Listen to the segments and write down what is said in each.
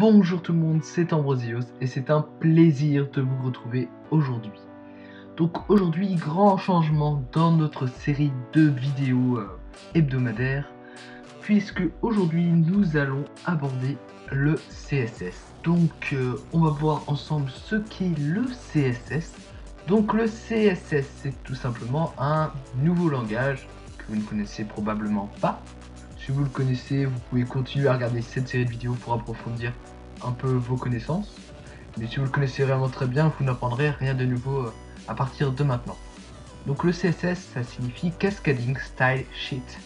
Bonjour tout le monde, c'est Ambrosios et c'est un plaisir de vous retrouver aujourd'hui. Donc aujourd'hui, grand changement dans notre série de vidéos hebdomadaires, puisque aujourd'hui nous allons aborder le CSS. Donc on va voir ensemble ce qu'est le CSS. Donc le CSS, c'est tout simplement un nouveau langage que vous ne connaissez probablement pas. Si vous le connaissez, vous pouvez continuer à regarder cette série de vidéos pour approfondir un peu vos connaissances. Mais si vous le connaissez vraiment très bien, vous n'apprendrez rien de nouveau à partir de maintenant. Donc le CSS, ça signifie Cascading Style Sheet.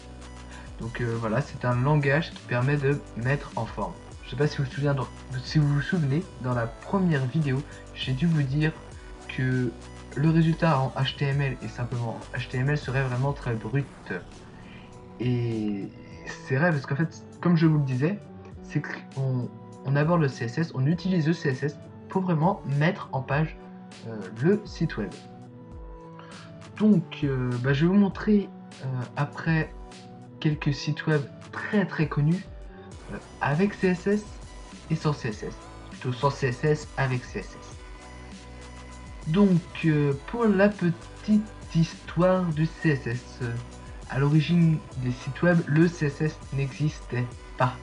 Donc voilà, c'est un langage qui permet de mettre en forme. Je ne sais pas si vous vous souvenez, dans la première vidéo, j'ai dû vous dire que le résultat en HTML et simplement HTML serait vraiment très brut. Et c'est vrai parce qu'en fait, comme je vous le disais, c'est qu'on aborde le CSS, on utilise le CSS pour vraiment mettre en page le site web. Donc, je vais vous montrer après quelques sites web très connus avec CSS et sans CSS. Plutôt sans CSS avec CSS. Donc, pour la petite histoire du CSS, à l'origine des sites web, le CSS n'existait pas.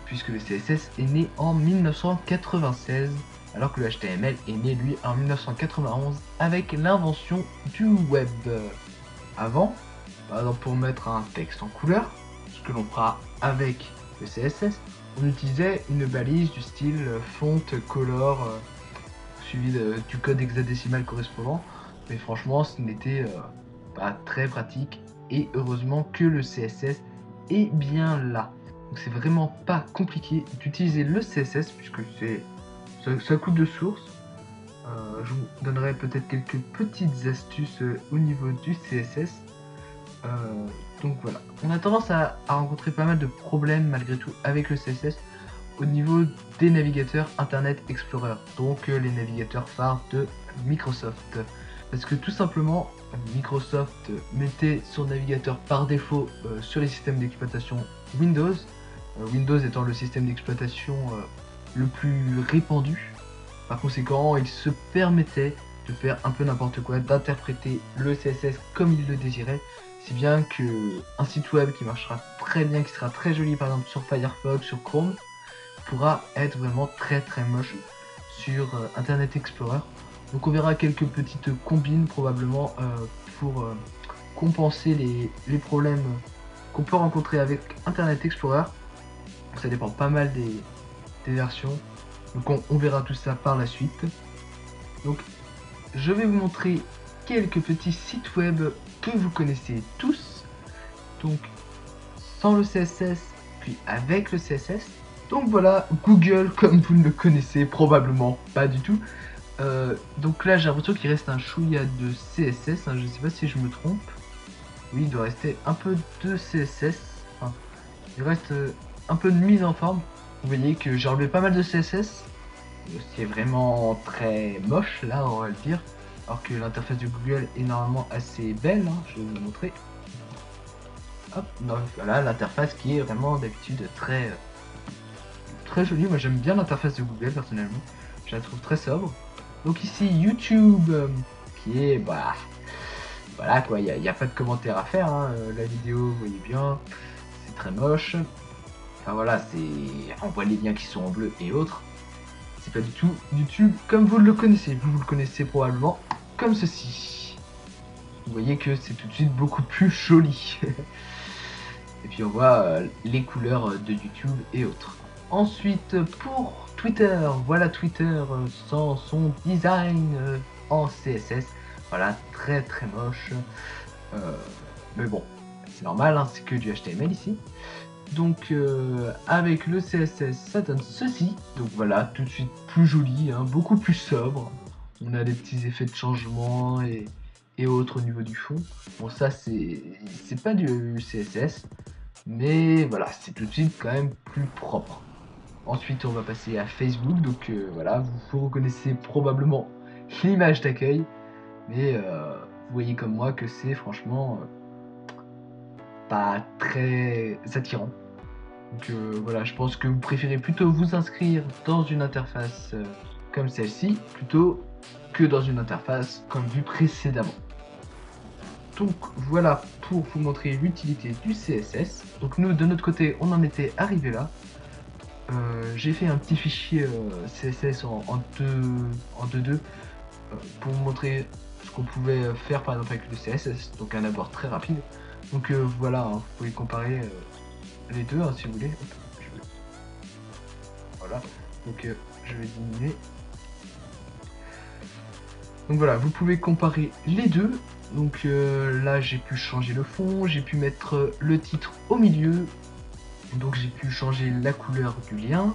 Puisque le CSS est né en 1996, alors que le HTML est né lui en 1991 avec l'invention du web. Avant, par exemple pour mettre un texte en couleur, ce que l'on fera avec le CSS, on utilisait une balise du style font, color, suivi du code hexadécimal correspondant, mais franchement ce n'était pas très pratique, et heureusement que le CSS est bien là. Donc c'est vraiment pas compliqué d'utiliser le CSS puisque ça coûte de source. Je vous donnerai peut-être quelques petites astuces au niveau du CSS. Donc voilà, on a tendance à rencontrer pas mal de problèmes malgré tout avec le CSS au niveau des navigateurs Internet Explorer, donc les navigateurs phares de Microsoft. Parce que tout simplement, Microsoft mettait son navigateur par défaut sur les systèmes d'exploitation Windows, Windows étant le système d'exploitation le plus répandu. Par conséquent, il se permettait de faire un peu n'importe quoi, d'interpréter le CSS comme il le désirait, si bien que un site web qui marchera très bien, qui sera très joli par exemple sur Firefox, sur Chrome, pourra être vraiment très moche sur Internet Explorer. Donc on verra quelques petites combines probablement pour compenser les problèmes qu'on peut rencontrer avec Internet Explorer. Ça dépend pas mal des versions. Donc on verra tout ça par la suite. Donc je vais vous montrer quelques petits sites web que vous connaissez tous. Donc sans le CSS, puis avec le CSS. Donc voilà, Google comme vous ne le connaissez probablement pas du tout. Donc là j'ai l'impression qu'il reste un chouïa de CSS, hein, je ne sais pas si je me trompe. Oui, il doit rester un peu de CSS. Enfin, il reste un peu de mise en forme. Vous voyez que j'ai enlevé pas mal de CSS. C'est vraiment très moche là, on va le dire. Alors que l'interface de Google est normalement assez belle, hein, je vais vous montrer. Hop, non, voilà l'interface qui est vraiment d'habitude très jolie. Moi j'aime bien l'interface de Google personnellement. Je la trouve très sobre. Donc ici YouTube qui est voilà quoi, il n'y a pas de commentaire à faire, hein. La vidéo vous voyez bien, c'est très moche. Enfin voilà, on voit les liens qui sont en bleu et autres. C'est pas du tout YouTube comme vous le connaissez. Vous le connaissez probablement comme ceci. Vous voyez que c'est tout de suite beaucoup plus joli. Et puis on voit les couleurs de YouTube et autres. Ensuite pour Twitter, voilà Twitter sans son design en CSS. Voilà, très moche. Mais bon, c'est normal, hein, c'est que du HTML ici. Donc avec le CSS ça donne ceci. Donc voilà, tout de suite plus joli, hein, beaucoup plus sobre. On a des petits effets de changement et autres au niveau du fond. Bon ça c'est pas du CSS, mais voilà, c'est tout de suite quand même plus propre. Ensuite on va passer à Facebook, donc voilà, vous reconnaissez probablement l'image d'accueil, mais vous voyez comme moi que c'est franchement pas très attirant. Donc voilà, je pense que vous préférez plutôt vous inscrire dans une interface comme celle-ci, plutôt que dans une interface comme vu précédemment. Donc voilà pour vous montrer l'utilité du CSS. Donc nous, de notre côté, on en était arrivé là. J'ai fait un petit fichier CSS en 2.2 pour vous montrer ce qu'on pouvait faire par exemple avec le CSS, donc un abord très rapide. Donc voilà, hein, vous pouvez comparer les deux hein, si vous voulez. Hop, voilà, donc je vais diminuer. Donc voilà, vous pouvez comparer les deux. Donc là j'ai pu changer le fond, j'ai pu mettre le titre au milieu, donc j'ai pu changer la couleur du lien.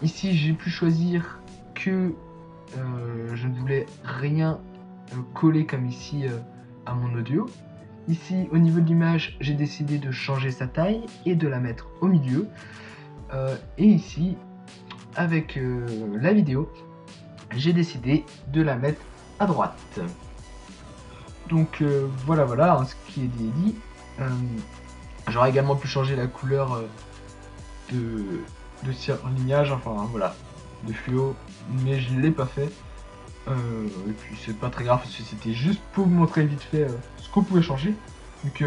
Ici j'ai pu choisir que je ne voulais rien coller comme ici à mon audio. Ici au niveau de l'image j'ai décidé de changer sa taille et de la mettre au milieu. Et ici avec la vidéo j'ai décidé de la mettre à droite. Donc voilà hein, ce qui est dit. J'aurais également pu changer la couleur de surlignage, enfin voilà, de fluo, mais je l'ai pas fait. Et puis c'est pas très grave parce que c'était juste pour vous montrer vite fait ce qu'on pouvait changer. Donc je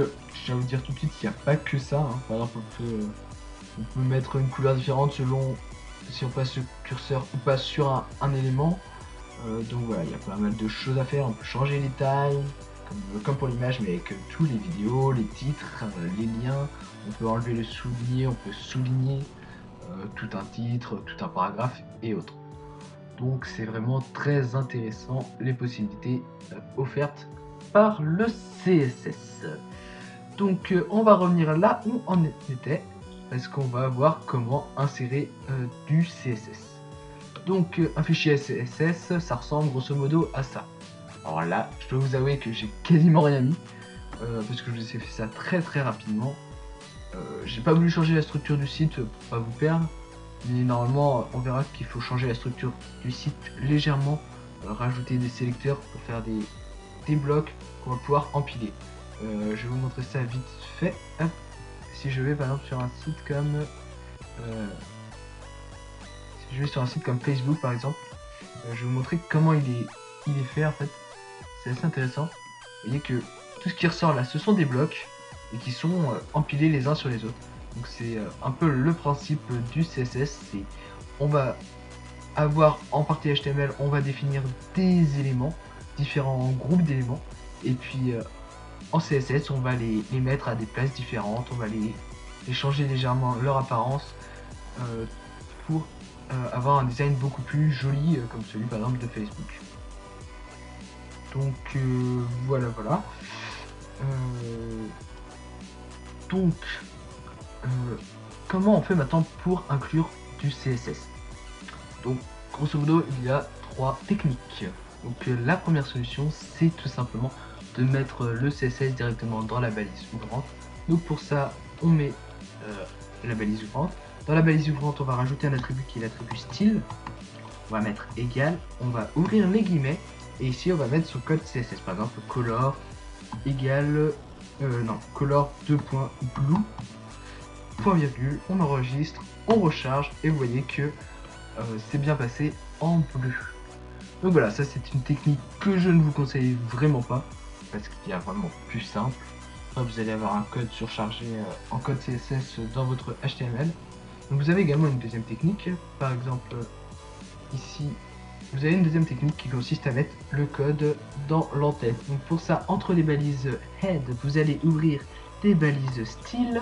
vais vous dire tout de suite qu'il n'y a pas que ça. Hein. Par exemple on peut mettre une couleur différente selon si on passe le curseur ou pas sur un élément. Donc voilà, il y a pas mal de choses à faire. On peut changer les tailles, comme pour l'image, mais avec tous les vidéos, les titres, les liens. On peut enlever le souligner, on peut souligner tout un titre, tout un paragraphe et autres. Donc c'est vraiment très intéressant les possibilités offertes par le CSS. Donc on va revenir là où on était, parce qu'on va voir comment insérer du CSS. Donc un fichier CSS, ça ressemble grosso modo à ça. Alors là, je dois vous avouer que j'ai quasiment rien mis, parce que je vous ai fait ça très rapidement. J'ai pas voulu changer la structure du site pour pas vous perdre, mais normalement on verra qu'il faut changer la structure du site légèrement, rajouter des sélecteurs pour faire des blocs qu'on va pouvoir empiler. Je vais vous montrer ça vite fait. Hop. Si je vais par exemple sur un site comme si je vais sur un site comme Facebook par exemple, je vais vous montrer comment il est fait en fait. C'est assez intéressant. Vous voyez que tout ce qui ressort là, ce sont des blocs et qui sont empilés les uns sur les autres. Donc c'est un peu le principe du CSS. C'est on va avoir en partie HTML, on va définir des éléments, différents groupes d'éléments, et puis en CSS, on va les mettre à des places différentes, on va les changer légèrement leur apparence pour avoir un design beaucoup plus joli comme celui par exemple de Facebook. Donc voilà. Donc comment on fait maintenant pour inclure du CSS? Donc grosso modo il y a 3 techniques. Donc la première solution c'est tout simplement de mettre le CSS directement dans la balise ouvrante. Donc pour ça on met la balise ouvrante. Dans la balise ouvrante on va rajouter un attribut qui est l'attribut style. On va mettre égal, on va ouvrir les guillemets et ici on va mettre son code CSS, par exemple color égale color 2.blue point virgule, on enregistre, on recharge et vous voyez que c'est bien passé en bleu. Donc voilà, ça c'est une technique que je ne vous conseille vraiment pas parce qu'il y a vraiment plus simple. Après, vous allez avoir un code surchargé en code CSS dans votre HTML. Donc vous avez également une deuxième technique, par exemple ici vous avez une deuxième technique qui consiste à mettre le code dans l'entête. Donc pour ça, entre les balises head, vous allez ouvrir des balises style.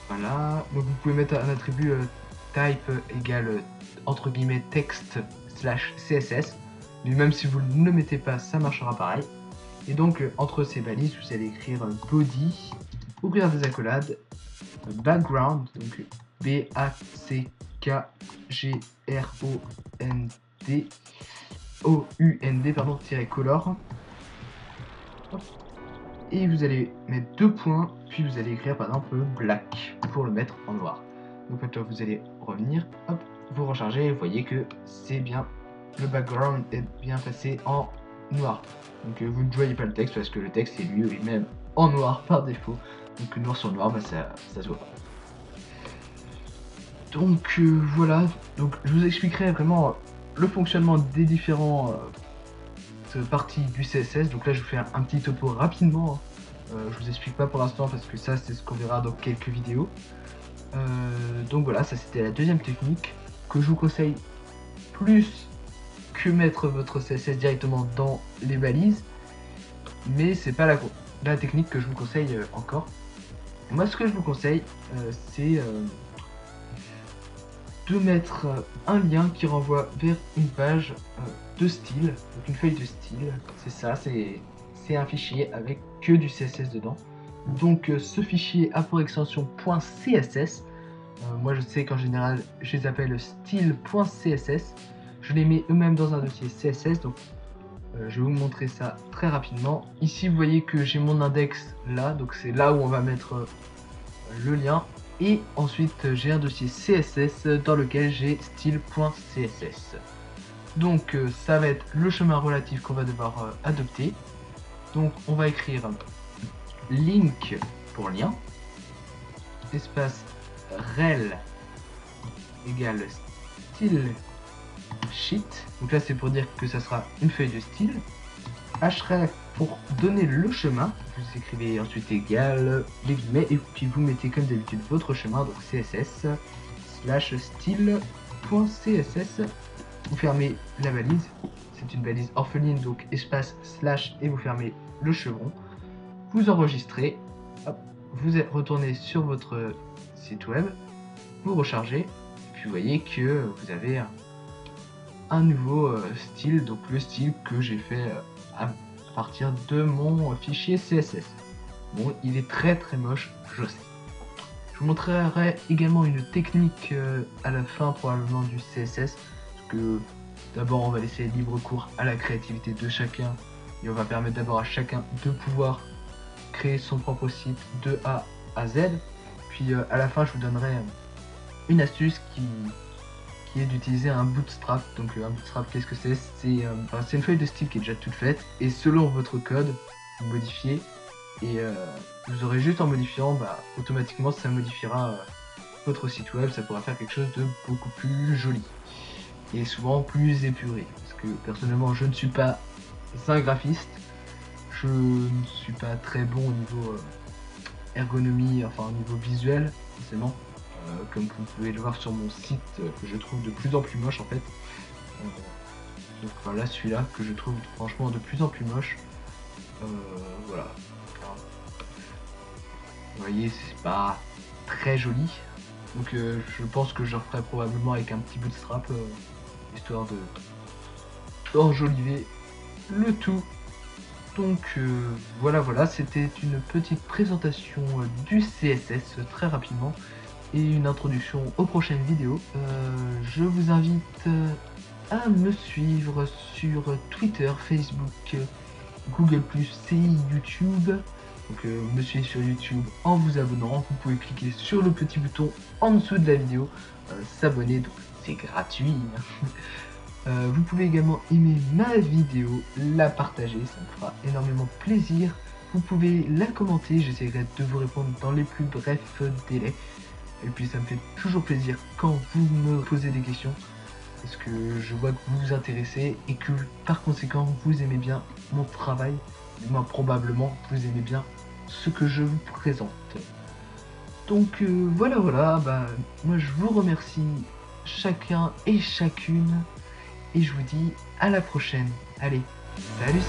Voilà, donc vous pouvez mettre un attribut type égale entre guillemets texte slash CSS. Mais même si vous ne le mettez pas, ça marchera pareil. Et donc entre ces balises, vous allez écrire body, ouvrir des accolades, background, donc B-A-C-K-G-R-O-N-D pardon, color. Et vous allez mettre 2 points, puis vous allez écrire par exemple black pour le mettre en noir. Donc maintenant vous allez revenir, hop, vous rechargez et vous voyez que c'est bien, le background est bien passé en noir. Donc vous ne voyez pas le texte parce que le texte est lui-même en noir par défaut. Donc noir sur noir, bah, ça se voit pas. Donc voilà, donc je vous expliquerai vraiment le fonctionnement des différents parties du CSS. Donc là je vous fais un petit topo rapidement. Je vous explique pas pour l'instant parce que ça c'est ce qu'on verra dans quelques vidéos. Donc voilà, ça c'était la deuxième technique que je vous conseille plus que mettre votre CSS directement dans les balises. Mais c'est pas la technique que je vous conseille encore. Moi ce que je vous conseille c'est de mettre un lien qui renvoie vers une page de style, donc une feuille de style, c'est ça, c'est un fichier avec que du CSS dedans. Donc ce fichier a pour extension .css, moi je sais qu'en général je les appelle style.css, je les mets eux-mêmes dans un dossier CSS, donc je vais vous montrer ça très rapidement. Ici vous voyez que j'ai mon index là, donc c'est là où on va mettre le lien. Et ensuite j'ai un dossier CSS dans lequel j'ai style.css. Donc ça va être le chemin relatif qu'on va devoir adopter. Donc on va écrire link pour lien, espace rel égale style sheet. Donc là c'est pour dire que ça sera une feuille de style. Href pour donner le chemin, vous écrivez ensuite égal les guillemets et puis vous mettez comme d'habitude votre chemin, donc css slash style.css. Vous fermez la balise, c'est une balise orpheline, donc espace slash et vous fermez le chevron. Vous enregistrez, hop, vous retournez sur votre site web, vous rechargez, puis vous voyez que vous avez un nouveau style, donc le style que j'ai fait à partir de mon fichier CSS. Bon, il est très moche, je sais. Je vous montrerai également une technique à la fin probablement du CSS, parce que d'abord on va laisser libre cours à la créativité de chacun, et on va permettre d'abord à chacun de pouvoir créer son propre site de A à Z. Puis à la fin je vous donnerai une astuce qui est d'utiliser un bootstrap. Donc un bootstrap, qu'est-ce que c'est? C'est une feuille de style qui est déjà toute faite, et selon votre code vous modifiez, et vous aurez juste en modifiant, automatiquement ça modifiera votre site web, ça pourra faire quelque chose de beaucoup plus joli et souvent plus épuré, parce que personnellement je ne suis pas un graphiste, je ne suis pas très bon au niveau ergonomie, enfin au niveau visuel forcément. Comme vous pouvez le voir sur mon site, que je trouve de plus en plus moche en fait. Donc voilà, celui-là que je trouve franchement de plus en plus moche. Voilà. Vous voyez, c'est pas très joli. Donc je pense que je referai probablement avec un petit bootstrap, histoire de enjoliver le tout. Donc voilà, c'était une petite présentation du CSS très rapidement, et une introduction aux prochaines vidéos. Je vous invite à me suivre sur Twitter, Facebook, Google+, et YouTube. Donc me suivre sur YouTube en vous abonnant. Vous pouvez cliquer sur le petit bouton en dessous de la vidéo, s'abonner, donc c'est gratuit. Vous pouvez également aimer ma vidéo, la partager, ça me fera énormément plaisir. Vous pouvez la commenter, j'essaierai de vous répondre dans les plus brefs délais. Et puis ça me fait toujours plaisir quand vous me posez des questions, parce que je vois que vous vous intéressez et que par conséquent vous aimez bien mon travail. Et moi probablement vous aimez bien ce que je vous présente. Donc voilà, moi je vous remercie chacun et chacune, et je vous dis à la prochaine. Allez, salut